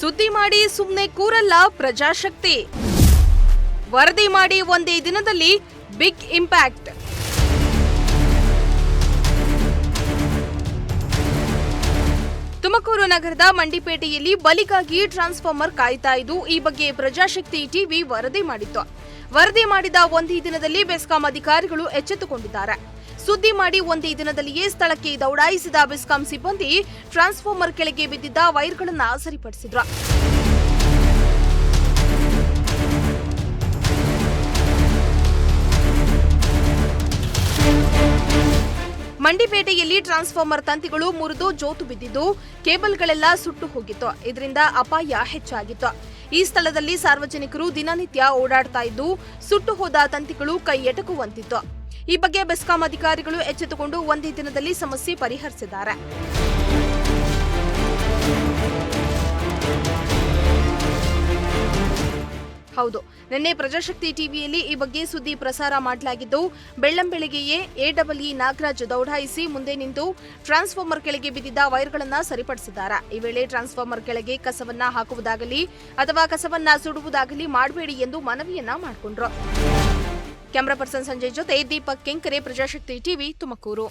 ಸುದ್ದಿ ಮಾಡಿ ಸುಮ್ಮನೆ ಕೂರಲ್ಲ ಪ್ರಜಾಶಕ್ತಿ. ವರದಿ ಮಾಡಿ ಒಂದೇ ದಿನದಲ್ಲಿ ಬಿಗ್ ಇಂಪ್ಯಾಕ್ಟ್. ತುಮಕೂರು ನಗರದ ಮಂಡಿಪೇಟೆಯಲ್ಲಿ ಬಲಿಗಾಗಿ ಟ್ರಾನ್ಸ್ಫಾರ್ಮರ್ ಕಾಯ್ತಾ ಇದ್ದು, ಈ ಬಗ್ಗೆ ಪ್ರಜಾಶಕ್ತಿ ಟಿವಿ ವರದಿ ಮಾಡಿತ್ತು. ವರದಿ ಮಾಡಿದ ಒಂದೇ ದಿನದಲ್ಲಿ ಬೆಸ್ಕಾಂ ಅಧಿಕಾರಿಗಳು ಎಚ್ಚೆತ್ತುಕೊಂಡಿದ್ದಾರೆ. ಸುದ್ದಿ ಮಾಡಿ ಒಂದೇ ದಿನದಲ್ಲಿಯೇ ಸ್ಥಳಕ್ಕೆ ದೌಡಾಯಿಸಿದ ಬೆಸ್ಕಾಂ ಸಿಬ್ಬಂದಿ ಟ್ರಾನ್ಸ್ಫಾರ್ಮರ್ ಕೆಳಗೆ ಬಿದ್ದಿದ್ದ ವೈರ್ಗಳನ್ನು ಸರಿಪಡಿಸಿದ್ರು. ಮಂಡಿಪೇಟೆಯಲ್ಲಿ ಟ್ರಾನ್ಸ್ಫಾರ್ಮರ್ ತಂತಿಗಳು ಮುರಿದು ಜೋತು ಬಿದ್ದಿದ್ದು, ಕೇಬಲ್ಗಳೆಲ್ಲ ಸುಟ್ಟು ಹೋಗಿತ್ತು. ಇದರಿಂದ ಅಪಾಯ ಹೆಚ್ಚಾಗಿತ್ತು. ಈ ಸ್ಥಳದಲ್ಲಿ ಸಾರ್ವಜನಿಕರು ದಿನನಿತ್ಯ ಓಡಾಡ್ತಾ ಇದ್ದು, ಸುಟ್ಟು ಹೋದ ತಂತಿಗಳು ಕೈ ಎಟಕುವಂತಿತ್ತು. ಈ ಬಗ್ಗೆ ಬೆಸ್ಕಾಂ ಅಧಿಕಾರಿಗಳು ಎಚ್ಚೆತ್ತುಕೊಂಡು ಒಂದೇ ದಿನದಲ್ಲಿ ಸಮಸ್ಯೆ ಪರಿಹರಿಸಿದ್ದಾರೆ. ಹೌದು, ನಿನ್ನೆ ಪ್ರಜಾಶಕ್ತಿ ಟಿವಿಯಲ್ಲಿ ಈ ಬಗ್ಗೆ ಸುದ್ದಿ ಪ್ರಸಾರ ಮಾಡಲಾಗಿದ್ದು, ಬೆಳ್ಳಂಬೆಳಗ್ಗೆಯೇ ಎಡಬ್ಲ್ಯೂ ನಾಗರಾಜ್ ದೌಡಾಯಿಸಿ ಮುಂದೆ ನಿಂತು ಟ್ರಾನ್ಸ್ಫಾರ್ಮರ್ ಕೆಳಗೆ ಬಿದ್ದಿದ್ದ ವೈರ್ಗಳನ್ನು ಸರಿಪಡಿಸಿದ್ದಾರೆ. ಈ ವೇಳೆ ಟ್ರಾನ್ಸ್ಫಾರ್ಮರ್ ಕೆಳಗೆ ಕಸವನ್ನ ಹಾಕುವುದಾಗಲಿ ಅಥವಾ ಕಸವನ್ನ ಸುಡುವುದಾಗಲಿ ಮಾಡಬೇಡಿ ಎಂದು ಮನವಿಯನ್ನ ಮಾಡಿಕೊಂಡ್ರು. ಕ್ಯಾಮರಾ ಪರ್ಸನ್ ಸಂಜಯ್ ಜೊತೆ ದೀಪಕ್ ಕೆಂಕರೆ, ಪ್ರಜಾಶಕ್ತಿ ಟಿವಿ, ತುಮಕೂರು.